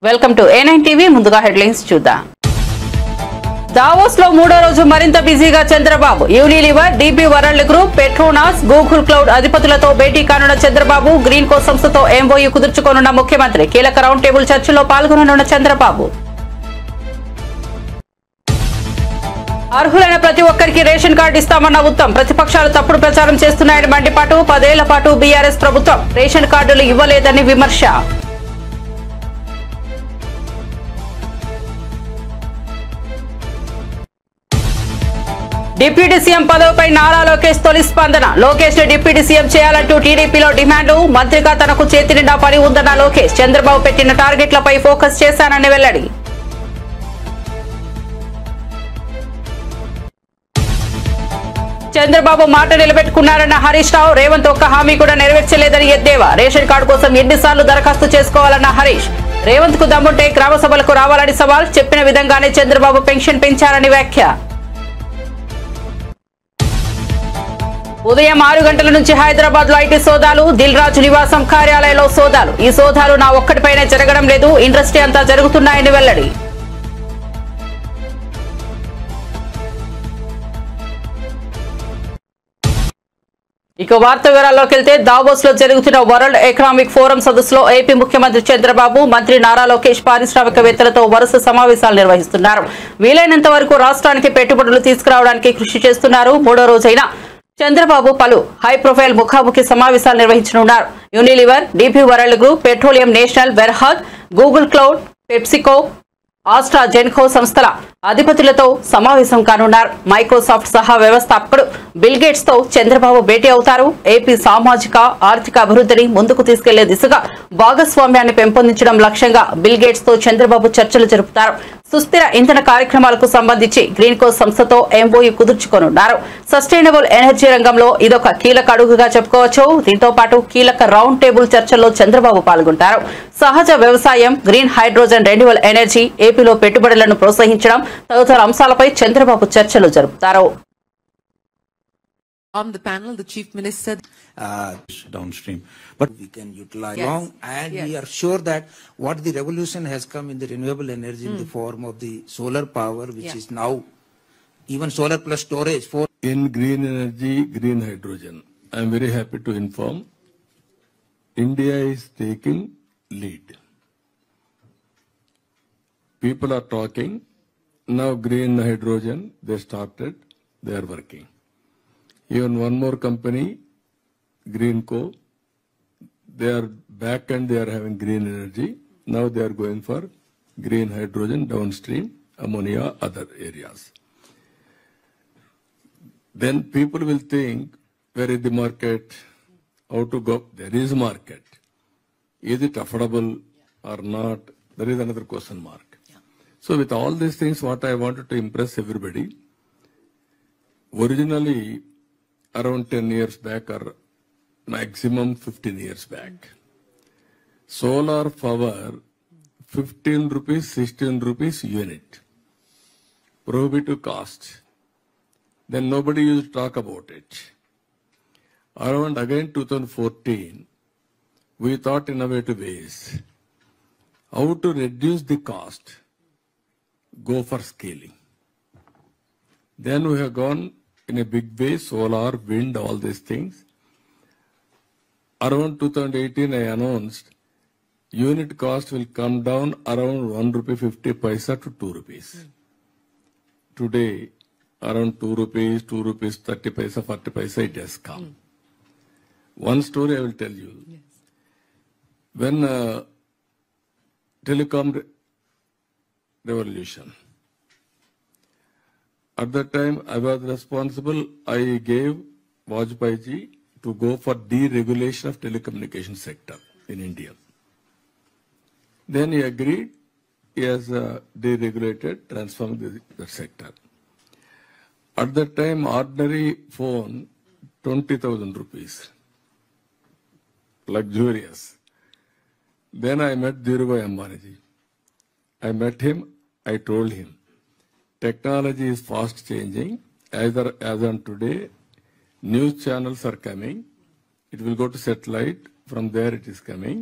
Welcome to A9 TV. ముందుగా headlines చూద్దాం. Davos లో మూడో రోజు మరింత బిజీగా Chandrababu. Unilever, DP World Group, Petronas, Google Cloud అధిపతులతో భేటీ కానున్న చంద్రబాబు. గ్రీన్ కో సంస్థతో ఎంఓయూ కుదుర్చుకోనున్న ముఖ్యమంత్రి. కీలక రౌండ్ టేబుల్ చర్చలో పాల్గొననున్న చంద్రబాబు. అర్హులైన ప్రతి ఒక్కరికి రేషన్ కార్డు ఇస్తామన్న ఉత్తమ్. ప్రతిపక్షాలు తప్పుడు ప్రచారం చేస్తున్నాయని మండిపాటు. 10 ఏళ్ల పాటు బీఆర్ఎస్ ప్రభుత్వం రేషన్ కార్డులు ఇవ్వలేదని విమర్శ. డిప్యూటీ సీఎం పదవిపై నారా లోకేష్ తొలి స్పందన. లోకేష్ ని డిప్యూటీ సీఎం చేయాలంటూ టీడీపీలో డిమాండ్. మంత్రిగా తనకు చేతి నిండా పని ఉందన్న లోకేష్. చంద్రబాబు పెట్టిన టార్గెట్లపై ఫోకస్ చేశానని వెల్లడి. చంద్రబాబు మాట నిలబెట్టుకున్నారన్న హరీష్ రావు. రేవంత్ ఒక్క హామీ కూడా నెరవేర్చలేదని ఎద్దేవా. రేషన్ కార్డు కోసం ఎన్నిసార్లు దరఖాస్తు చేసుకోవాలన్న హరీష్. రేవంత్ కు దమ్ముంటే గ్రామ సభలకు రావాలని సవాల్. చెప్పిన విధంగానే చంద్రబాబు పెన్షన్ పెంచారని వ్యాఖ్య. ఉదయం 6 గంటల నుంచి హైదరాబాద్ లో ఐటీ సోదాలు. దిల్ రాజు నివాసం కార్యాలయంలో సోదాలు. ఈ సోదాలు నా ఒక్కటిపైనే జరగడం లేదు, ఇండస్ట్రీ అంతా జరుగుతున్నాయని వెల్లడి. ఇక వార్త వివరాల్లోకి వెళ్తే, దావోస్ లో జరుగుతున్న వరల్డ్ ఎకనామిక్ ఫోరం సదస్సులో ఏపీ ముఖ్యమంత్రి చంద్రబాబు, మంత్రి నారా లోకేష్ పారిశ్రామికవేత్తలతో వరుస సమావేశాలు నిర్వహిస్తున్నారు. వీలైనంత వరకు రాష్ట్రానికి పెట్టుబడులు తీసుకురావడానికి కృషి చేస్తున్నారు. మూడో రోజైన చంద్రబాబు పలు హై ప్రొఫైల్ ముఖాముఖి సమావేశాలు నిర్వహించనున్నారు. Unilever, DP World Group, Petroleum National, Berhad, Google Cloud, PepsiCo, AstraZeneca సంస్థల అధిపతులతో సమావేశం కానున్నారు. మైక్రోసాఫ్ట్ సహా వ్యవస్థాపకుడు బిల్ గేట్స్ తో చంద్రబాబు భేటీ అవుతారు. ఏపీ సామాజిక ఆర్థిక అభివృద్ధిని ముందుకు తీసుకెళ్లే దిశగా భాగస్వామ్యాన్ని పెంపొందించడం లక్ష్యంగా బిల్ గేట్స్ తో చంద్రబాబు చర్చలు జరుపుతారు. సుస్థిర ఇంధన కార్యక్రమాలకు సంబంధించి గ్రీన్ కో సంస్థతో ఎంఓయూ కుదుర్చుకోనున్నారు. సస్టైనబుల్ ఎనర్జీ రంగంలో ఇదొక కీలక అడుగుగా చెప్పుకోవచ్చు. దీంతో పాటు కీలక రౌండ్ టేబుల్ చర్చల్లో చంద్రబాబు పాల్గొంటారు. సహజ వ్యవసాయం, గ్రీన్ హైడ్రోజన్, రెన్యూవల్ ఎనర్జీ, ఏపీలో పెట్టుబడులను ప్రోత్సహించడం తదితర అంశాలపై చంద్రబాబు చర్చలు జరుపుతారు. On the panel, the Chief Minister downstream, but we can utilize long, and we are sure that what the revolution has come in the renewable energy in the form of the solar power, which is now even solar plus storage for in green energy, green hydrogen. I am very happy to inform India is taking lead. People are talking now. Green hydrogen, they started, they are working. Even one more company, Green Co, they are back and they are having green energy. Now they are going for green hydrogen, downstream, ammonia, other areas. Then people will think, where is the market? How to go? There is market. Is it affordable or not? There is another question mark. So with all these things, what I wanted to impress everybody, originally, around 10 years back or maximum 15 years back, solar power 15 rupees, 16 rupees unit, prohibitive cost. Then nobody used to talk about it. Around again 2014, we thought innovative ways how to reduce the cost, go for scaling. Then we have gone in a big way, solar, wind, all these things. Around 2018, I announced unit cost will come down around 1 rupee 50 paisa to 2 rupees. Today, around 2 rupees, 2 rupees 30 paisa, 40 paisa, it has come. One story I will tell you. Yes. When telecom revolution, at that time, I was responsible. I gave Vajpayee ji to go for deregulation of telecommunication sector in India. Then he agreed. He has deregulated, transformed the sector. At that time, ordinary phone, 20,000 rupees. Luxurious. Then I met Dhirubhai Ambani ji. I met him. I told him, technology is fast changing. As on today, news channels are coming. It will go to satellite. From there it is coming.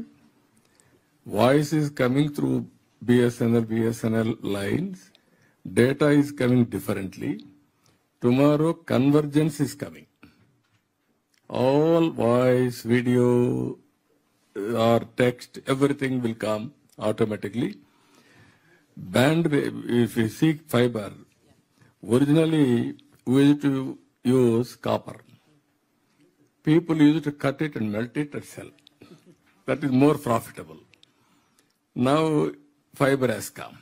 Voice is coming through BSNL lines, data is coming differently. Tomorrow convergence is coming. All voice, video, or text, everything will come automatically. Bandwidth, if you seek fiber, originally we used to use copper. People used to cut it and melt it and sell. That is more profitable. Now fiber has come.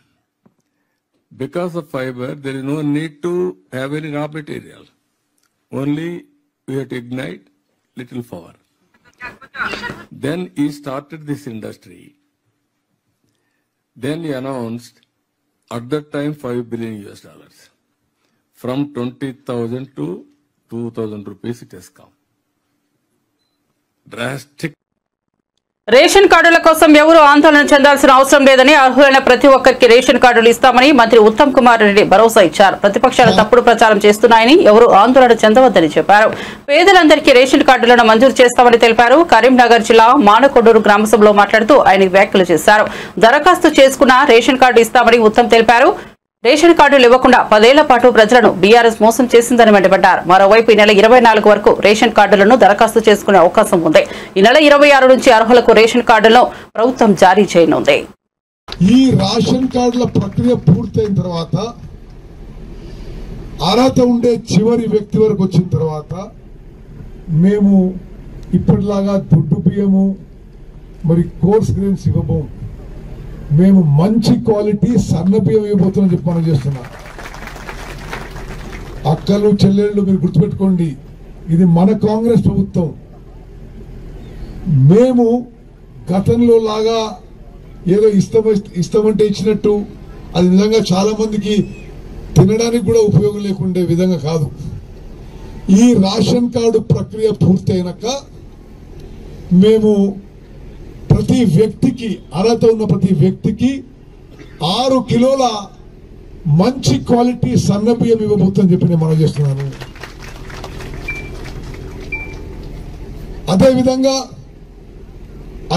Because of fiber, there is no need to have any raw material. Only we have to ignite little power. Then he started this industry. Then he announced at that time $5 billion. From 20,000 to 2,000 rupees it has come. Drastic. Ration కార్డుల కోసం ఎవరూ ఆందోళన చెందాల్సిన అవసరం లేదని అర్హులైన ప్రతి ఒక్కరికి రేషన్ కార్డులు ఇస్తామని మంత్రి ఉత్తమ్ కుమార్ రెడ్డి భరోసా ఇచ్చారు. ప్రతిపక్షాలు తప్పుడు ప్రచారం చేస్తున్నాయని ఎవరూ ఆందోళన చెందవద్దని చెప్పారు. పేదలందరికీ రేషన్ కార్డులను మంజూరు చేస్తామని తెలిపారు. కరీంనగర్ జిల్లా మానకొండూరు గ్రామసభలో మాట్లాడుతూ ఆయన వ్యాఖ్యలు చేశారు. దరఖాస్తు చేసుకున్న రేషన్ కార్డు ఇస్తామని ఉత్తమ్ తెలిపారు. రేషన్ కార్డులు ఇవ్వకుండా 10 ఏళ్ల పాటు ప్రజలను బీఆర్ఎస్ మోసం చేసిందని మండిపడ్డారు. మరోవైపు ఈ నెల 24 వరకు రేషన్ కార్డులను దరఖాస్తు చేసుకునే అవకాశం ఉంది. ఈ నెల 26 నుంచి అర్హులకు రేషన్ కార్డులను ప్రభుత్వం జారీ చేయనుంది. ఈ రేషన్ కార్డుల ప్రక్రియ పూర్తయిన తర్వాత అర్హత ఉండే చివరి వ్యక్తి వరకు వచ్చిన తర్వాత మేము ఇప్పటిలాగా దొడ్డు బియ్యము మరి కోర్స్ గ్రెయిన్స్ ఇవ్వబోము. మేము మంచి క్వాలిటీ సన్న బియ్యం ఇవ్వబోతున్నాం చెప్పి మనం చేస్తున్నాం. అక్కలు చెల్లెళ్ళు మీరు గుర్తుపెట్టుకోండి, ఇది మన కాంగ్రెస్ ప్రభుత్వం. మేము గతంలో లాగా ఏదో ఇస్తామంటే ఇచ్చినట్టు అది నిజంగా చాలా మందికి తినడానికి కూడా ఉపయోగం లేకుండే విధంగా కాదు. ఈ రేషన్ కార్డు ప్రక్రియ పూర్తయినాక మేము ప్రతి వ్యక్తికి అర్హత ఉన్న ప్రతి వ్యక్తికి 6 కిలోల మంచి క్వాలిటీ సన్న బియ్యం ఇవ్వబోతుందని చెప్పి నేను మనం చేస్తున్నాను.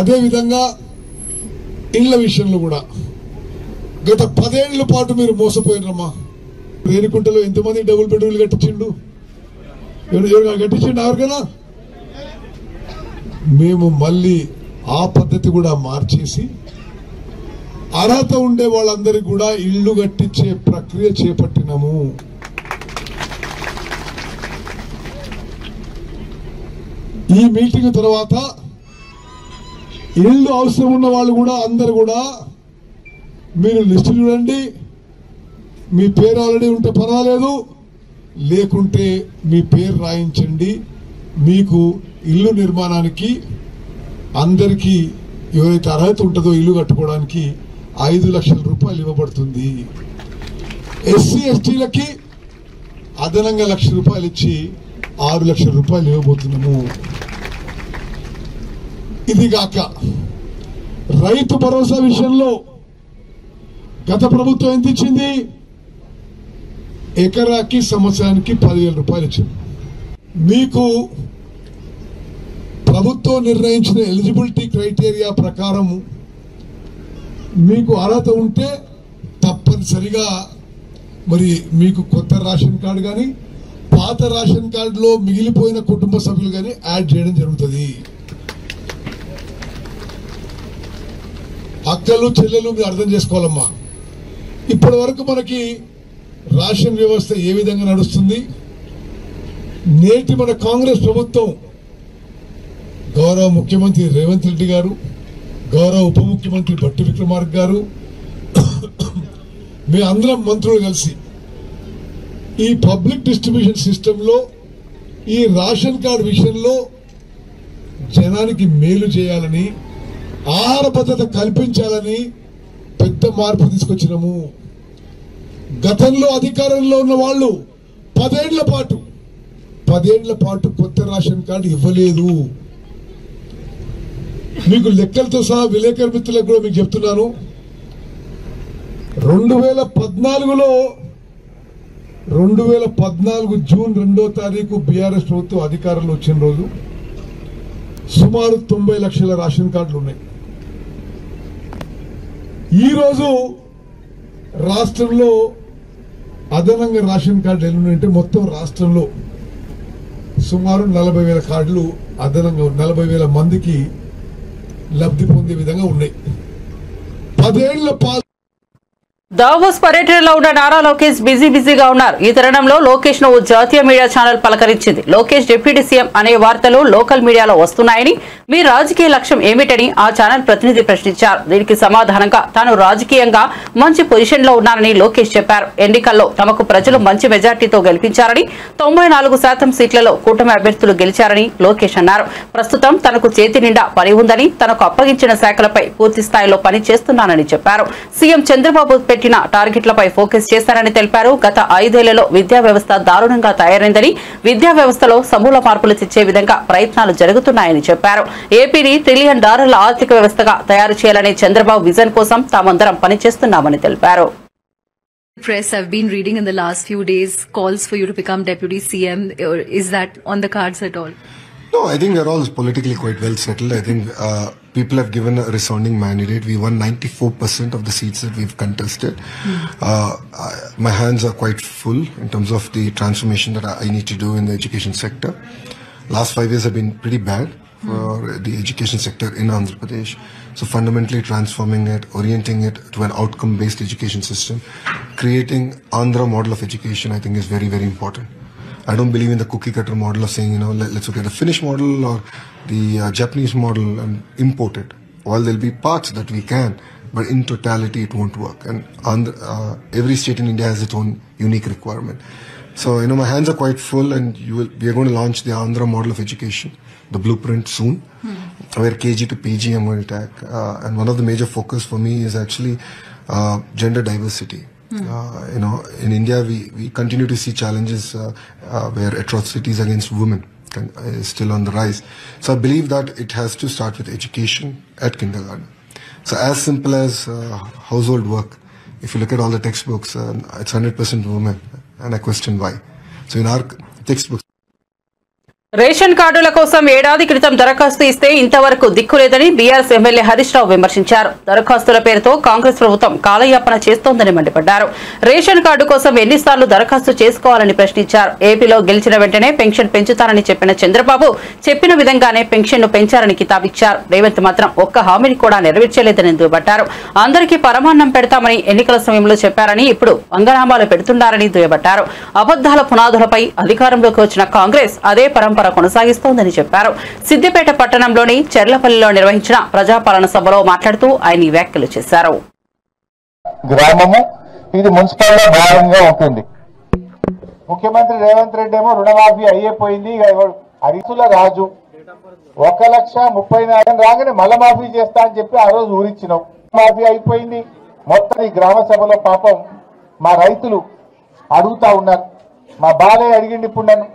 అదేవిధంగా ఇళ్ల విషయంలో కూడా గత 10 ఏళ్ల పాటు మీరు మోసపోయినమ్మా. రేణికుంటలో ఎంతమంది డబుల్ బెడ్రూమ్లు కట్టించిండు? ఎవరు కట్టించిండు? ఎవరికైనా? మేము మళ్ళీ ఆ పద్ధతి కూడా మార్చేసి అర్హత ఉండే వాళ్ళందరికీ కూడా ఇళ్లు కట్టించే ప్రక్రియ చేపట్టినాము. ఈ మీటింగ్ తర్వాత ఇళ్లు అవసరం ఉన్న వాళ్ళు కూడా అందరు కూడా మీరు లిస్టు చూడండి. మీ పేరు ఆల్రెడీ ఉంటే పర్వాలేదు, లేకుంటే మీ పేరు రాయించండి. మీకు ఇల్లు నిర్మాణానికి అందరికీ ఎవరైతే అర్హత ఉంటుందో ఇల్లు కట్టుకోవడానికి 5 లక్షల రూపాయలు ఇవ్వబడుతుంది. ఎస్సీ ఎస్టీలకి అదనంగా 1 లక్ష రూపాయలు ఇచ్చి 6 లక్షల రూపాయలు ఇవ్వబోతున్నాము. ఇది కాక రైతు భరోసా విషయంలో గత ప్రభుత్వం ఎంత ఇచ్చింది? ఎకరాకి సంవత్సరానికి 10,000 రూపాయలు ఇచ్చింది. మీకు ప్రభుత్వం నిర్ణయించిన ఎలిజిబిలిటీ క్రైటీరియా ప్రకారం మీకు అర్హత ఉంటే తప్పనిసరిగా మరి మీకు కొత్త రేషన్ కార్డు కానీ పాత రేషన్ కార్డులో మిగిలిపోయిన కుటుంబ సభ్యులు కానీ యాడ్ చేయడం జరుగుతుంది. అక్కలు చెల్లెలు మీరు అర్థం చేసుకోవాలమ్మా. ఇప్పటి వరకు మనకి రేషన్ వ్యవస్థ ఏ విధంగా నడుస్తుంది? నేటి మన కాంగ్రెస్ ప్రభుత్వం గౌరవ ముఖ్యమంత్రి రేవంత్ రెడ్డి గారు, గౌరవ ఉప ముఖ్యమంత్రి భట్టి విక్రమార్క గారు, మీ అందరం మంత్రులు కలిసి ఈ పబ్లిక్ డిస్ట్రిబ్యూషన్ సిస్టమ్ లో ఈ రేషన్ కార్డు విషయంలో జనానికి మేలు చేయాలని, ఆహార భద్రత కల్పించాలని పెద్ద మార్పు తీసుకొచ్చినాము. గతంలో అధికారంలో ఉన్న వాళ్ళు 10 ఏళ్ల పాటు కొత్త రేషన్ కార్డు ఇవ్వలేదు. మీకు లెక్కలతో సహా విలేకరు మిత్రులకు కూడా మీకు చెప్తున్నాను. 2014 జూన్ 2వ తారీఖు బీఆర్ఎస్ ప్రభుత్వం అధికారంలో వచ్చిన రోజు సుమారు 90 లక్షల రేషన్ కార్డులు ఉన్నాయి. ఈరోజు రాష్ట్రంలో అదనంగా రేషన్ కార్డు ఎన్ని ఉన్నాయంటే మొత్తం రాష్ట్రంలో సుమారు 40,000 కార్డులు అదనంగా 40,000 మందికి లబ్ధి పొందే విధంగా ఉన్నాయి. 10 ఏళ్ల దావోస్ పర్యటనలో ఉన్న నారా లోకేష్ బిజీగా ఉన్నారు. ఈ తరుణంలో లోకేష్ ను జాతీయ మీడియా ఛానల్ పలకరించింది. లోకేష్ డిప్యూటీ సీఎం అనే వార్తలు లోకల్ మీడియాలో వస్తున్నాయని, మీ రాజకీయ లక్ష్యం ఏమిటని ఆ ఛానల్ ప్రతినిధి ప్రశ్నించారు. దీనికి సమాధానంగా తాను రాజకీయంగా మంచి పొజిషన్ లో ఉన్నానని లోకేష్ చెప్పారు. ఎన్నికల్లో తమకు ప్రజలు మంచి మెజార్టీతో గెలిపించారని, 94% సీట్లలో కూటమి అభ్యర్థులు గెలిచారని లోకేష్ అన్నారు. ప్రస్తుతం తనకు చేతి నిండా పని ఉందని, తనకు అప్పగించిన శాఖలపై పూర్తి స్థాయిలో పని చేస్తున్నానని చెప్పారు. సీఎం చంద్రబాబు పెట్టిన టార్గెట్లపై ఫోకస్ చేశారని తెలిపారు. గత 5 ఏళ్లలో విద్యా వ్యవస్థ దారుణంగా తయారైందని, విద్యా వ్యవస్థలో సమూల మార్పులు తెచ్చే విధంగా ప్రయత్నాలు జరుగుతున్నాయని చెప్పారు. ఏపీని $1 ట్రిలియన్ ఆర్థిక వ్యవస్థగా తయారు చేయాలనే చంద్రబాబు విజన్ కోసం తామందరం పనిచేస్తున్నామని తెలిపారు. Press I've been reading in the last few days calls for you to become deputy CM. Is that on the cards at all? No, I think we're all politically quite well settled. I think people have given a resounding mandate. We won 94% of the seats that we've contested. My hands are quite full in terms of the transformation that I need to do in the education sector. Last 5 years have been pretty bad for the education sector in Andhra Pradesh. So fundamentally transforming it, orienting it to an outcome-based education system, creating Andhra model of education, I think is very, very important. I don't believe in the cookie cutter model of saying, let's look at the Finnish model or the Japanese model and import it. While there'll be parts that we can, but in totality it won't work. And every state in India has its own unique requirement. So, my hands are quite full, and we are going to launch the Andhra model of education, the blueprint soon, where KG to PG I'm going to attack. And one of the major focus for me is actually gender diversity. In India, we continue to see challenges where atrocities against women is still on the rise. So I believe that it has to start with education at kindergarten. So as simple as household work, if you look at all the textbooks, it's 100% women, and I question why. So in our textbooks, ration కార్డుల కోసం ఏడాది క్రితం దరఖాస్తు ఇస్తే ఇంతవరకు దిక్కులేదని BRS MLA Harish Rao విమర్శించారు. దరఖాస్తుల పేరుతో కాంగ్రెస్ ప్రభుత్వం కాలయాపన చేస్తోందని మండిపడ్డారు. రేషన్ కార్డు కోసం ఎన్నిసార్లు దరఖాస్తు చేసుకోవాలని ప్రశ్నించారు. ఏపీలో గెలిచిన వెంటనే పెన్షన్ పెంచుతారని చెప్పిన చంద్రబాబు చెప్పిన విధంగానే పెన్షన్ ను పెంచారని కితాబిచ్చారు. రేవంత్ మాత్రం ఒక్క హామీని కూడా నెరవేర్చలేదని దుయ్యబట్టారు. అందరికీ పరమాన్నం పెడతామని ఎన్నికల సమయంలో చెప్పారని ఇప్పుడు అంగనామాలు పెడుతున్నారని దుయ్యబట్టారు. అబద్దాల పునాదులపై అధికారంలోకి వచ్చిన కాంగ్రెస్ అదే పరంపర కొనసాగిస్తోందని చెప్పారు. సిద్దిపేట పట్టణంలోని చెర్లపల్లిలో నిర్వహించిన ప్రజాపాలన సభలో మాట్లాడుతూ ఆయన ఈ వ్యాఖ్యలు చేశారు. గ్రామము ఇది మున్సిపల్ భాగంగా ఉంటుంది. ముఖ్యమంత్రి రేవంత్ రెడ్డి ఏమో రుణమాఫీ అయ్యేపోయింది, అరిసుల రాజు 1,30,40,000 రాగానే మళ్ళా మాఫీ చేస్తా అని చెప్పి ఆ రోజు ఊరిచ్చినావు. మాఫీ అయిపోయింది మొత్తం. ఈ గ్రామ సభలో పాపం మా రైతులు అడుగుతా ఉన్నారు. మా బాలయ్య అడిగిండి ఇప్పుడు నన్ను,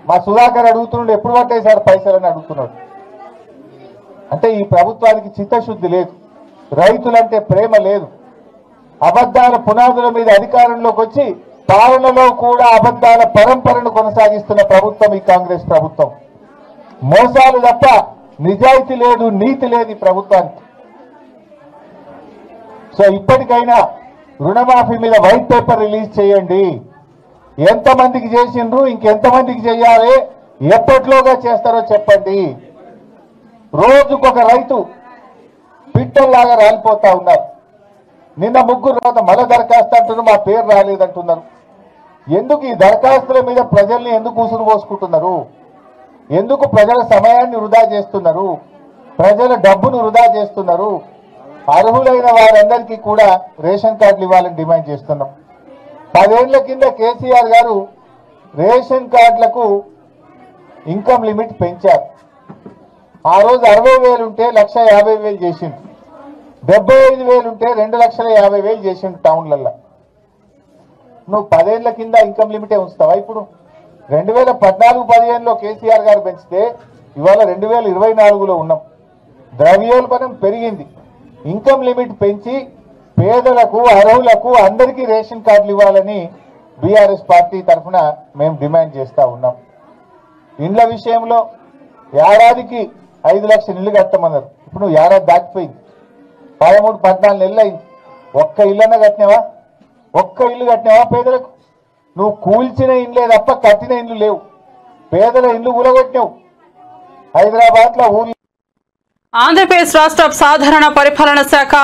మా సుధాకర్ అడుగుతున్నాడు ఎప్పుడు పట్టాయి సార్ పైసలని అడుగుతున్నాడు. అంటే ఈ ప్రభుత్వానికి చిత్తశుద్ధి లేదు, రైతులంటే ప్రేమ లేదు. అబద్దాల పునాదుల మీద అధికారంలోకి వచ్చి పాలనలో కూడా అబద్దాల పరంపరను కొనసాగిస్తున్న ప్రభుత్వం ఈ కాంగ్రెస్ ప్రభుత్వం. మోసాలు తప్ప నిజాయితీ లేదు, నీతి లేదు ఈ ప్రభుత్వానికి. సో ఇప్పటికైనా రుణమాఫీ మీద వైట్ పేపర్ రిలీజ్ చేయండి. ఎంతమందికి చేసిండ్రు, ఇంకెంతమందికి చేయాలి, ఎప్పట్లోగా చేస్తారో చెప్పండి. రోజుకొక రైతు పిట్టల్లాగా రాలిపోతా ఉన్నారు. నిన్న 3 తర్వాత మళ్ళా దరఖాస్తు అంటున్నారు, మా పేరు రాలేదంటున్నారు. ఎందుకు ఈ దరఖాస్తుల మీద ప్రజల్ని ఎందుకు ఉసురు పోసుకుంటున్నారు? ఎందుకు ప్రజల సమయాన్ని వృధా చేస్తున్నారు? ప్రజల డబ్బును వృధా చేస్తున్నారు? అర్హులైన వారందరికీ కూడా రేషన్ కార్డులు ఇవ్వాలని డిమాండ్ చేస్తున్నాం. 10 ఏళ్ల కింద కేసీఆర్ గారు రేషన్ కార్డులకు ఇన్కమ్ లిమిట్ పెంచారు. ఆ రోజు 60,000 ఉంటే 1,50,000 చేసిండు. 75,000 ఉంటే 2,50,000 చేసిండు టౌన్లలో. నువ్వు 10 ఏళ్ల కింద ఇన్కమ్ లిమిటే ఉంచుతావా? ఇప్పుడు 2014-15లో కేసీఆర్ గారు పెంచితే ఇవాళ 2024లో ఉన్నాం. ద్రవ్యోల్బణం పెరిగింది. ఇన్కమ్ లిమిట్ పెంచి పేదలకు, అర్హులకు అందరికీ రేషన్ కార్డులు ఇవ్వాలని బీఆర్ఎస్ పార్టీ తరఫున మేము డిమాండ్ చేస్తా ఉన్నాం. ఇండ్ల విషయంలో ఏడాదికి 5 లక్షల ఇళ్లు కట్టమన్నారు. ఇప్పుడు నువ్వు ఏడాది దాటిపోయింది. 13-14 నెలలు అయింది. ఒక్క ఇల్లన్న కట్టినావా? ఒక్క ఇల్లు కట్టినావా పేదలకు? నువ్వు కూల్చిన ఇండ్లే తప్ప కట్టిన ఇండ్లు లేవు. పేదల ఇండ్లు కూలగొట్టినావు. హైదరాబాద్ లో ఊర్లు. ఆంధ్రప్రదేశ్ రాష్ట్ర సాధారణ పరిపాలన శాఖ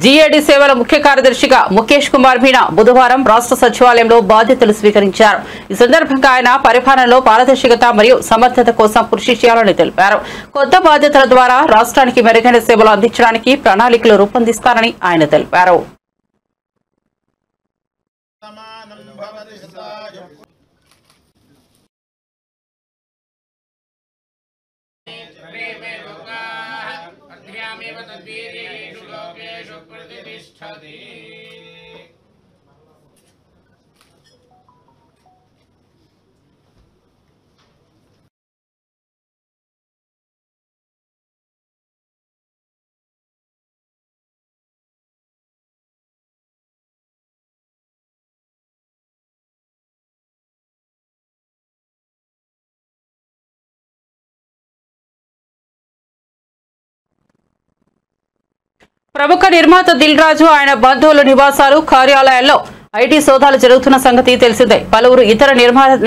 జీఏడీ సేవల ముఖ్య కార్యదర్శిగా ముఖేష్ కుమార్ మీనా బుధవారం రాష్ట్ర సచివాలయంలో బాధ్యతలు స్వీకరించారు. ఈ సందర్భంగా ఆయన పరిపాలనలో పారదర్శకత మరియు సమర్థత కోసం కృషి చేయాలని తెలిపారు. కొత్త బాధ్యతల ద్వారా రాష్ట్రానికి మెరుగైన సేవలు అందించడానికి ప్రణాళికలు రూపొందిస్తారని ఆయన తెలిపారు. ప్రముఖ నిర్మాత దిల్ రాజు ఆయన బంధువుల నివాసాలు కార్యాలయాల్లో ఐటీ సోదాలు జరుగుతున్న సంగతి తెలిసిందే. పలువురు ఇతర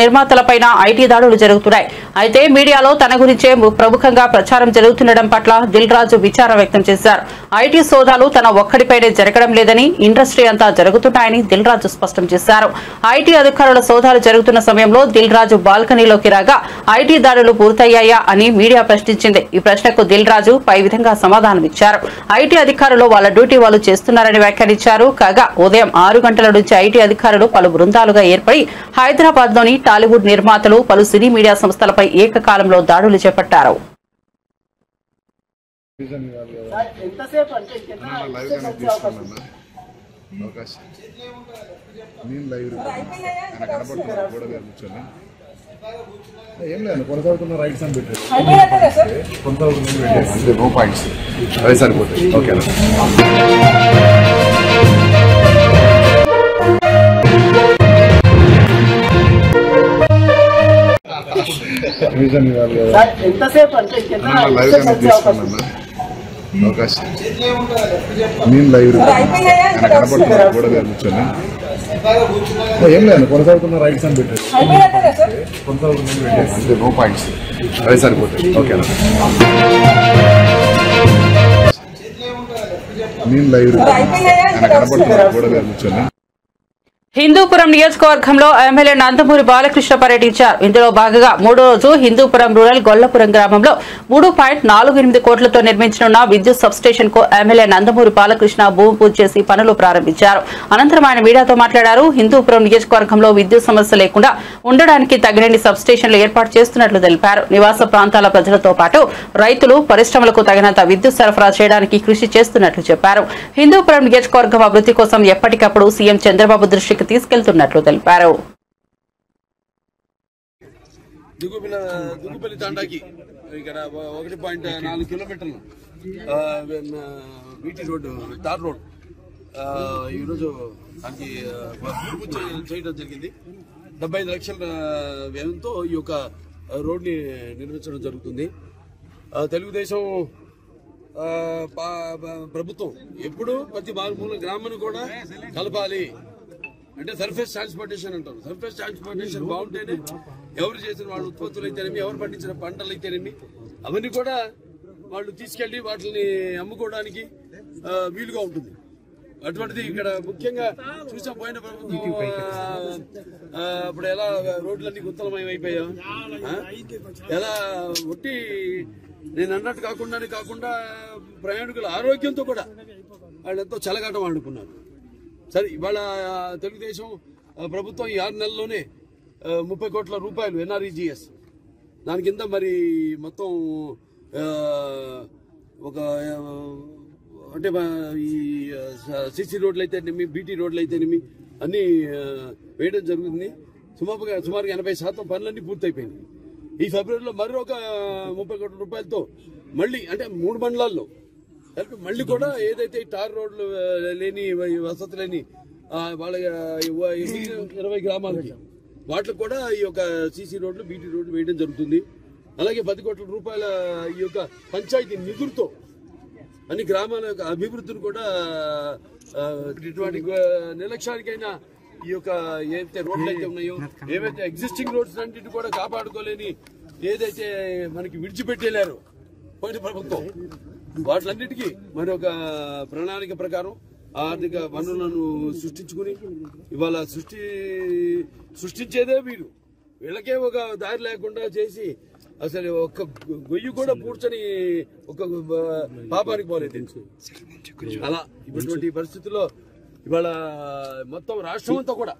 నిర్మాతలపైన ఐటీ దాడులు జరుగుతున్నాయి. అయితే మీడియాలో తన గురించే ప్రముఖంగా ప్రచారం జరుగుతుండడం పట్ల దిల్ రాజు విచారం వ్యక్తం చేశారు. ఐటీ సోదాలు తన ఒక్కడిపైనే జరగడం లేదని, ఇండస్ట్రీ అంతా జరుగుతున్నాయని దిల్ రాజు స్పష్టం చేశారు. ఐటీ అధికారుల సోదాలు జరుగుతున్న సమయంలో దిల్ రాజు బాల్కనీలోకి రాగా ఐటీ దాడులు పూర్తయ్యాయా అని మీడియా ప్రశ్నించింది. ఈ ప్రశ్నకు దిల్ రాజు పై విధంగా సమాధానమిచ్చారు. ఐటీ అధికారులు వాళ్ళ డ్యూటీ వాళ్ళు చేస్తున్నారని వ్యాఖ్యానించారు. కాగా ఉదయం 6 గంటల నుంచి ఐటీ అధికారులు పలు బృందాలుగా ఏర్పడి హైదరాబాద్ లోని టాలీవుడ్ నిర్మాతలు, పలు సినీ మీడియా సంస్థలపై ఏకకాలంలో దాడులు చేపట్టారు. ఏం లేదు కొనసాగుతున్న రైట్స్ అని పెట్టారు కొనసాగుతున్న నో పాయింట్స్ అదే సరిపోతాయి. ఓకే అవకాశం నేను లైవ్ కనపడుతున్నా కూడా కూర్చొని ఏం లేదు కొనసాగుతున్న రైట్స్ అని పెట్టారు కొనసాగుతున్న నో పాయింట్స్ అదే సరిపోతాయి. ఓకే నేను లైవ్ కనపడుతున్నా కూడా కూర్చొని హిందూపురం నియోజకవర్గంలో ఎమ్మెల్యే నందమూరి బాలకృష్ణ పర్యటించారు. ఇందులో భాగంగా 3వ రోజు హిందూపురం రూరల్ గొల్లపురం గ్రామంలో 3.48 కోట్లతో నిర్మించనున్న విద్యుత్ సబ్స్టేషన్ కు ఎమ్మెల్యే నందమూరి బాలకృష్ణ భూమి పూజ చేసి పనులు ప్రారంభించారు. అనంతరం ఆయన మీడియాతో మాట్లాడారు. హిందూపురం నియోజకవర్గంలో విద్యుత్ సమస్య లేకుండా ఉండడానికి తగినన్ని సబ్స్టేషన్లు ఏర్పాటు చేస్తున్నట్లు తెలిపారు. నివాస ప్రాంతాల ప్రజలతో పాటు రైతులు, పరిశ్రమలకు తగినంత విద్యుత్ సరఫరా చేయడానికి కృషి చేస్తున్నట్లు చెప్పారు. హిందూపురం నియోజకవర్గం అభివృద్ధి కోసం ఎప్పటికప్పుడు సీఎం చంద్రబాబు దృష్టికి తీసుకెళ్తున్నట్లు తెలిపారు. దుగ్గుపల్లి తాండాకి ఇక్కడ 1.4 కిలోమీటర్లు బీటీ రోడ్డు, తార్ రోడ్ ఈరోజు దానికి చేయడం జరిగింది. 75 లక్షల వ్యయంతో ఈ యొక్క రోడ్ని నిర్మించడం జరుగుతుంది. తెలుగుదేశం ప్రభుత్వం ఎప్పుడు ప్రతి మారుమూల గ్రామాన్ని కూడా కలపాలి అంటే సర్ఫేస్ ట్రాన్స్పోర్టేషన్ అంటారు. సర్ఫేస్ ట్రాన్స్పోర్టేషన్ బాగుంటేనే ఎవరు చేసిన వాళ్ళ ఉత్పత్తులు అయితేనేమి, ఎవరు పండించిన పంటలు అయితేనేమి అవన్నీ కూడా వాళ్ళు తీసుకెళ్లి వాటిని అమ్ముకోవడానికి వీలుగా ఉంటుంది. అటువంటిది ఇక్కడ ముఖ్యంగా చూసా పోయిన ప్రభుత్వం అప్పుడు ఎలా రోడ్లన్నీ గుంతలమయం అయిపోయా, ఎలా ఒట్టి నేను అన్నట్టు కాకుండా ప్రయాణికుల ఆరోగ్యంతో కూడా వాళ్ళు ఎంతో చెలగాటం ఆడుకున్నారు. సరే ఇవాళ తెలుగుదేశం ప్రభుత్వం ఈ 6 నెలల్లోనే 30 కోట్ల రూపాయలు ఎన్ఆర్ఈజీఎస్ దాని కింద మరి మొత్తం ఒక అంటే ఈ సిసి రోడ్లు అయితేనేమి, బీటీ రోడ్లు అయితేనేమి అన్నీ వేయడం జరుగుతుంది. సుమారుగా 80% పనులన్నీ పూర్తయిపోయింది. ఈ ఫిబ్రవరిలో మరొక 30 కోట్ల రూపాయలతో మళ్ళీ అంటే 3 మండలాల్లో మళ్ళీ కూడా ఏదైతే టార్ రోడ్లు లేని, వసతి లేని వాళ్ళ 20 గ్రామాలకి వాటికి కూడా ఈ యొక్క సీసీ రోడ్లు, బీటీ రోడ్లు వేయడం జరుగుతుంది. అలాగే 10 కోట్ల రూపాయల ఈ యొక్క పంచాయతీ నిధులతో అన్ని గ్రామాల యొక్క అభివృద్ధిని కూడా ఇటువంటి నిర్లక్ష్యానికైనా ఈ యొక్క ఏదైతే రోడ్లు అయితే ఉన్నాయో, ఏవైతే ఎగ్జిస్టింగ్ రోడ్స్ అన్నింటినీ కూడా కాపాడుకోలేని ఏదైతే మనకి విడిచిపెట్టేలారో పోయిన ప్రభుత్వం, వాటిలన్నిటికీ మరి ఒక ప్రణాళిక ప్రకారం ఆర్థిక వనరులను సృష్టించుకుని ఇవాళ సృష్టించేదే వీళ్ళకే ఒక దారి లేకుండా చేసి అసలు ఒక్క గొయ్యి కూడా పూడ్చని ఒక పాపానికి పోలేదు. అలా ఇటువంటి పరిస్థితుల్లో ఇవాళ మొత్తం రాష్ట్రం అంతా కూడా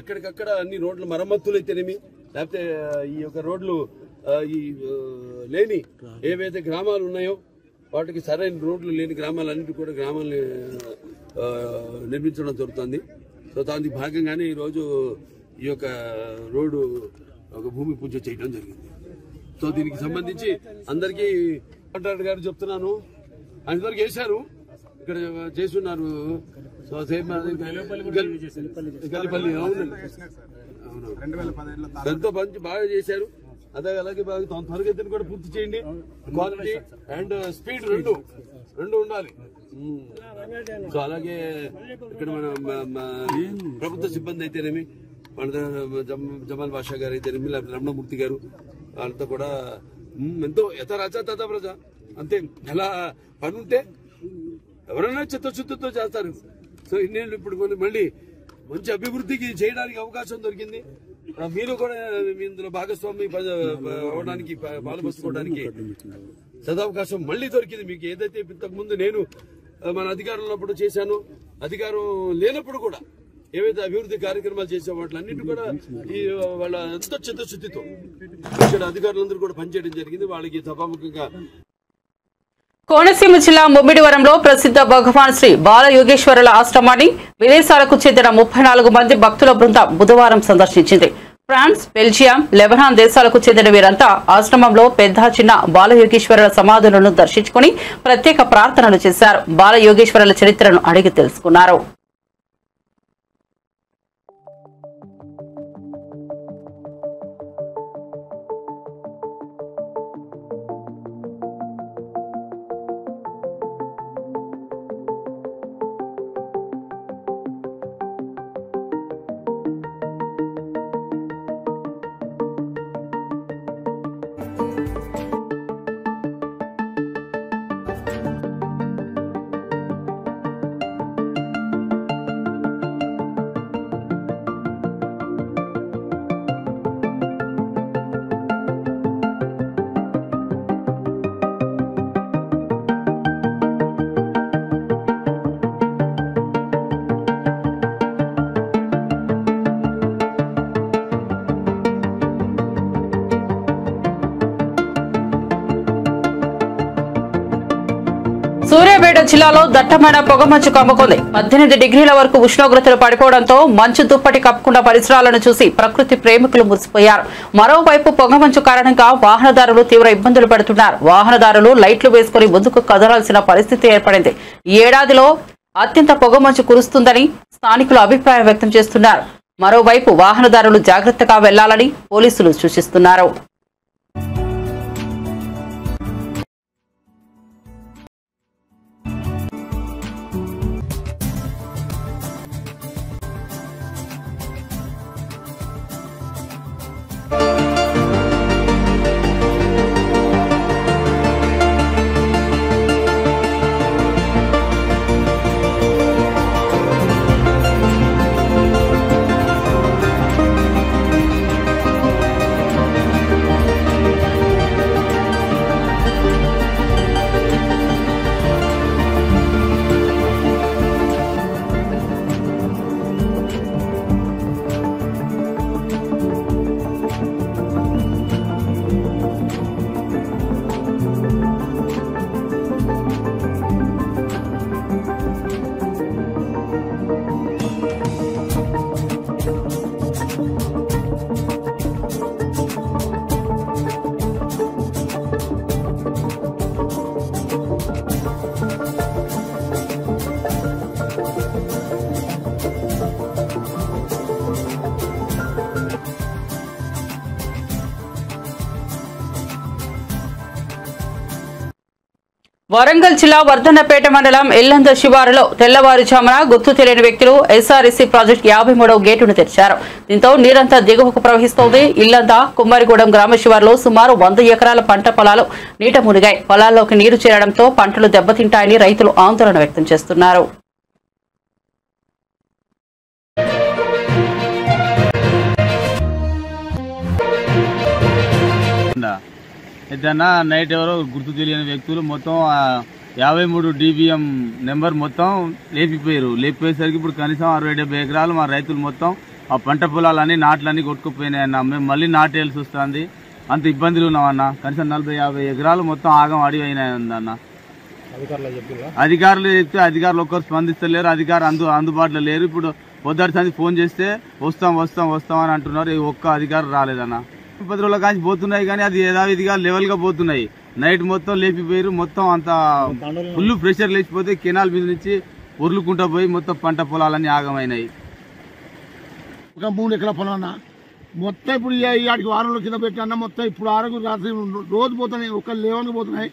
ఎక్కడికక్కడ అన్ని రోడ్ల మరమ్మతులు అయితేనేమి, లేకపోతే ఈ యొక్క రోడ్లు ఈ లేని ఏవైతే గ్రామాలు ఉన్నాయో వాటికి సరైన రోడ్లు లేని గ్రామాలన్నిటి కూడా గ్రామాలని నిర్మించడం జరుగుతుంది. సో దానికి భాగంగానే ఈరోజు ఈ యొక్క రోడ్డు ఒక భూమి పూజ చేయడం జరిగింది. సో దీనికి సంబంధించి అందరికీ కాంట్రాక్టర్ గారు చెప్తున్నాను, అందరికి వేశారు, ఇక్కడ చేస్తున్నారు. సో గల్లిపల్లి ఎంతో మంచి బాగా చేశారు. అలాగే బాగా త్వరగతిని కూడా పూర్తి చేయండి. క్వాలిటీ అండ్ స్పీడ్ రెండు ఉండాలి. సో అలాగే ఇక్కడ మన ప్రభుత్వ సిబ్బంది అయితేనేమి, మన జమాల్ బాషా గారు అయితేనేమి, లేకపోతే రమణమూర్తి గారు, వాళ్ళతో కూడా ఎంతో యథారాజా తథా ప్రజ అంతే. ఎలా పని ఉంటే ఎవరైనా చిత్తశుద్ధితో చేస్తారు. సో ఇన్నేళ్ళు ఇప్పుడు మళ్ళీ మంచి అభివృద్ధికి చేయడానికి అవకాశం దొరికింది. మీరు కూడా ఇందులో భాగస్వామి అవడానికి, పాల్పంచుకోవడానికి సదవకాశం మళ్ళీ దొరికింది మీకు. ఏదైతే ఇంతకు ముందు నేను మన అధికారంలో చేశానో, అధికారం లేనప్పుడు కూడా ఏవైతే అభివృద్ధి కార్యక్రమాలు చేసే వాటిలన్నింటి కూడా ఈ వాళ్ళ ఎంతో చిత్తశుద్ధితో ఇక్కడ అధికారులందరూ కూడా పనిచేయడం జరిగింది. వాళ్ళకి సభాముఖంగా కోనసీమ జిల్లా ముమ్మిడివరంలో ప్రసిద్ధ భగవాన్ శ్రీ బాలయోగేశ్వరుల ఆశ్రమాన్ని విదేశాలకు చెందిన 34 మంది భక్తుల బృందం బుధవారం సందర్శించింది. ఫ్రాన్స్, బెల్జియం, లెబనాన్ దేశాలకు చెందిన వీరంతా ఆశ్రమంలో పెద్ద చిన్న బాలయోగేశ్వరుల సమాధులను దర్శించుకుని ప్రత్యేక ప్రార్థనలు చేశారు. బాలయోగేశ్వరుల చరిత్రను అడిగి తెలుసుకున్నారు. సూర్యాపేట జిల్లాలో దట్టమైన పొగమంచు కమ్ముకుంది. 18 డిగ్రీల వరకు ఉష్ణోగ్రతలు పడిపోవడంతో మంచు దుప్పటి కప్పుకున్న పరిసరాలను చూసి ప్రకృతి ప్రేమికులు మురిసిపోయారు. మరోవైపు పొగమంచు కారణంగా వాహనదారులు తీవ్ర ఇబ్బందులు పడుతున్నారు. వాహనదారులు లైట్లు వేసుకుని ముందుకు కదలాల్సిన పరిస్థితి ఏర్పడింది. ఈ ఏడాదిలో అత్యంత పొగమంచు కురుస్తుందని స్థానికులు అభిప్రాయం వ్యక్తం చేస్తున్నారు. మరోవైపు వాహనదారులు జాగ్రత్తగా వెళ్లాలని పోలీసులు సూచిస్తున్నారు. వరంగల్ జిల్లా వర్ధన్నపేట మండలం ఎల్లంద శివారులో తెల్లవారుజామున గుర్తు తెలియని వ్యక్తులు ఎస్ఆర్ఎస్సీ ప్రాజెక్టు 53వ గేటును తెరిచారు. దీంతో నీరంతా దిగువకు ప్రవహిస్తోంది. ఇల్లంద కుమ్మరిగూడెం గ్రామ శివారులో సుమారు 100 ఎకరాల పంట పొలాలు నీట మునిగాయి. పొలాల్లోకి నీరు చేరడంతో పంటలు దెబ్బతింటాయని రైతులు ఆందోళన వ్యక్తం చేస్తున్నారు. ఏదన్నా నైట్ ఎవరో గుర్తు తెలియని వ్యక్తులు మొత్తం 53 DBM నెంబర్ మొత్తం లేపిపోయేసరికి ఇప్పుడు కనీసం 60-70 ఎకరాలు మా రైతులు మొత్తం ఆ పంట పొలాలన్నీ నాట్లన్నీ కొట్టుకుపోయినాయన్న. మేము మళ్ళీ నాటేయాల్సి వస్తుంది. అంత ఇబ్బందులు ఉన్నామన్న. కనీసం 40-50 ఎకరాలు మొత్తం ఆగం అడిగి అయినాయన్న. అధికారులు చెప్తే అధికారులు ఒక్కరు స్పందిస్తలేరు. అధికారులు అందుబాటులో లేరు. ఇప్పుడు పొద్దుటి ఫోన్ చేస్తే వస్తాం అని అంటున్నారు. ఒక్క అధికారులు రాలేదన్న. 10 రోజుల కాంచి పోతున్నాయి కానీ అది యథావిధిగా లెవెల్ గా పోతున్నాయి. నైట్ మొత్తం లేపిపోయారు. మొత్తం అంత ఫుల్ ప్రెషర్ లేచిపోతే కెనాల్ మీద నుంచి ఉరులుకుంటా పోయి మొత్తం పంట పొలాలన్నీ ఆగమైనాయి. ఒక 3 ఎకరాల పొలం మొత్తం ఇప్పుడు ఈ వారంలో కింద పెట్టిన మొత్తం ఇప్పుడు 6 రాత్రి రోజు పోతున్నాయి. ఒక 11 పోతున్నాయి.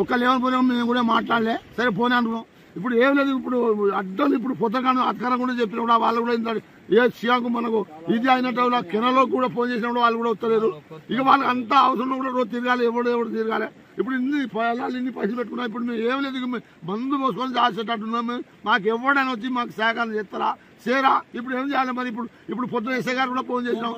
ఒక 11 పోయినా మేము కూడా మాట్లాడలే. సరే పోనీ అనుకున్నాం. ఇప్పుడు ఏం లేదు. ఇప్పుడు అడ్డం ఇప్పుడు పొత్తగాను అధికారం కూడా చెప్పినప్పుడు వాళ్ళు కూడా ఇంత ఏ సీఎంకు మనకు ఇది అయినట్టు కెనలో కూడా ఫోన్ చేసినప్పుడు వాళ్ళు కూడా వస్తలేరు. ఇక వాళ్ళకి అంతా అవసరం కూడా రోజు తిరగాలి. ఎవడు తిరగాలి. ఇప్పుడు ఇన్ని పొలాలు ఇన్ని పైసలు పెట్టుకున్నాం. ఇప్పుడు మేము ఏం లేదు. మందు పోసుకొని దాచేటట్టున్నాము. మాకు ఎవడైనా వచ్చి మాకు సహకారం చేస్తారా చేరా. ఇప్పుడు ఏం చేయాలి మరి. ఇప్పుడు పొద్దున ఎస్ఐ గారు కూడా ఫోన్ చేసినాం.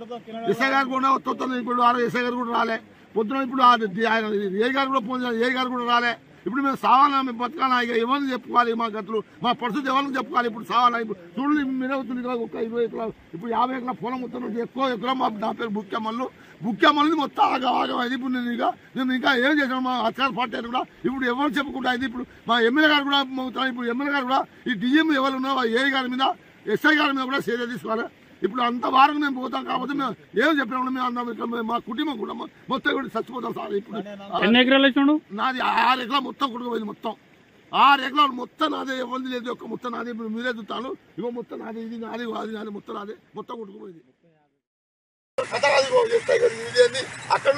ఎస్ఐ గారు కూడా వస్తుంది. ఇప్పుడు ఎస్ఐ గారు కూడా రాలే. పొద్దున ఇప్పుడు ఆయన ఏ గారు కూడా ఫోన్ చేయాలి. ఏ గారు కూడా రాలే. ఇప్పుడు మేము సావాలా మేము బతకాలా. ఇక ఎవరిని చెప్పుకోవాలి. మా గతులు మా పరిస్థితి ఎవరికి చెప్పుకోవాలి. ఇప్పుడు సావాలా. ఇప్పుడు చూడండి మీరే అవుతుంది ఇక్కడ ఒక 20 ఎకరాలు ఇప్పుడు 50 ఎకరాల పొలం మొత్తం ఎక్కువ ఎకరం. నా పేరు బుక్కెమల్ని మొత్తం ఆగమైంది. ఇప్పుడు నేను ఇంకా ఏం చేసాను. మా అధికార పార్టీ కూడా ఇప్పుడు ఎవరు చెప్పుకుంటా అయింది. ఇప్పుడు మా ఎమ్మెల్యే గారు కూడా ఇప్పుడు ఎమ్మెల్యే గారు కూడా ఈ డిఎం ఎవరు ఉన్నా ఏ గారి మీద ఎస్ఐ గారి మీద కూడా చర్య తీసుకోవాలి. ఇప్పుడు అంత వారం మేము పోతాం. కాకపోతే మేము ఏం చెప్పినప్పుడు మేము అన్నాం మా కుటుంబం కూడా మొత్తం కూడా చచ్చిపోతాం సార్. ఇప్పుడు ఎన్ని ఎకరాలు వేసినాడు? నాది 6 ఎకరాలు మొత్తం కుట్టుకుపోయింది. మొత్తం 6 ఎకరాలు మొత్తం నాదే. ఎవరిది లేదు. ఒక మొత్తం నాది. ఇప్పుడు మీరే చూస్తాను. ఇగో మొత్తం నాది. ఇది నాది అది నాది మొత్తం నాదే. మొత్తం కుట్టుకుపోయింది. అక్కడ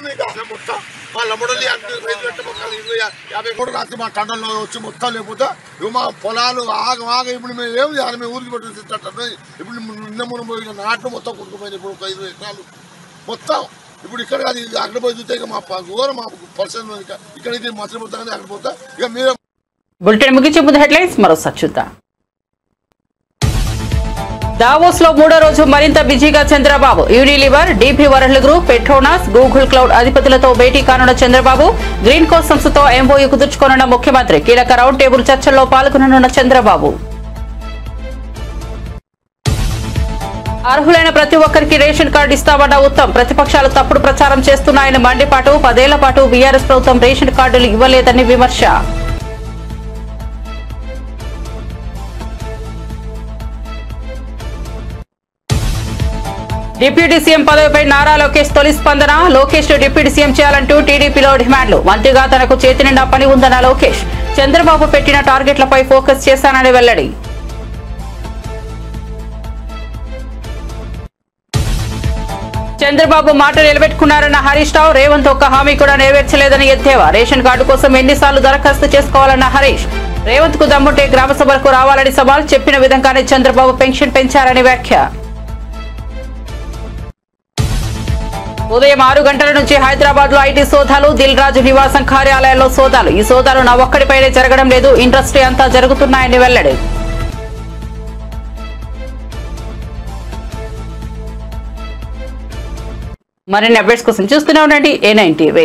మొత్తం మా లమ్మడల్లి 53 రాత్రి మా టండల్లో వచ్చి మొత్తం లేకపోతే మా పొలాలు ఆగ ఇప్పుడు మేము ఏం చేయాలి. మేము ఊరికి పట్టుకుంటే ఇప్పుడు నిన్న మనం పోయిన నాట్లు మొత్తం కుట్టుకుపోయింది. ఇప్పుడు 5 ఎకరాలు మొత్తం ఇప్పుడు ఇక్కడ కాదు. అక్కడ పోయి చూస్తే ఇక మా ఘోరం మా పర్సన్ ఇక్కడికి మర్చిపోతా కానీ అక్కడ పోతా. ఇక మీరు బులెటిన్ ముగించే ముందు హెడ్లైన్స్ మరోసారి చూద్దాం. దావోస్ లో 3వ రోజు మరింత బిజీగా Chandrababu. Unilever, DP World Group, Petronas, Google Cloud అధిపతులతో భేటీ కానున్న చంద్రబాబు. గ్రీన్ కోస్ట్ సంస్థతో ఎంఓయూ కుదుర్చుకోనున్న ముఖ్యమంత్రి. కీలక రౌండ్ టేబుల్ చర్చల్లో పాల్గొననున్న చంద్రబాబు. అర్హులైన ప్రతి ఒక్కరికి రేషన్ కార్డు ఇస్తామన్న ఉత్తమ్. ప్రతిపక్షాలు తప్పుడు ప్రచారం చేస్తున్నాయని మండిపాటు. 10 ఏళ్ల పాటు బీఆర్ఎస్ ప్రభుత్వం రేషన్ కార్డులు ఇవ్వలేదని విమర్శ. డిప్యూటీ సీఎం పదవిపై నారా లోకేష్ తొలి స్పందన. లోకేష్ డిప్యూటీ సీఎం చేయాలంటూ టీడీపీలో డిమాండ్లు. మంత్రిగా తనకు చేతి నిండా పని ఉందన్న లోకేష్. చంద్రబాబు పెట్టిన టార్గెట్లపై ఫోకస్ చేశానని వెల్లడి. చంద్రబాబు మాట నిలబెట్టుకున్నారన్న హరీష్ రావు. రేవంత్ ఒక్క హామీ కూడా నెరవేర్చలేదని ఎద్దేవా. రేషన్ కార్డు కోసం ఎన్నిసార్లు దరఖాస్తు చేసుకోవాలన్న హరీష్. రేవంత్ కు దమ్ముంటే గ్రామ సభలకు రావాలని సవాల్. చెప్పిన విధంగానే చంద్రబాబు పెన్షన్ పెంచారని వ్యాఖ్య. ఉదయం 6 గంటల నుంచి హైదరాబాద్ లో ఐటీ సోదాలు. దిల్ రాజు నివాసం కార్యాలయంలో సోదాలు. ఈ సోదాలు నా ఒక్కడిపైనే జరగడం లేదు. ఇండస్ట్రీ అంతా జరుగుతున్నాయని వెల్లడి. మరిన్ని అప్డేట్స్ కోసం చూస్తూనే ఉండండి A9 TV.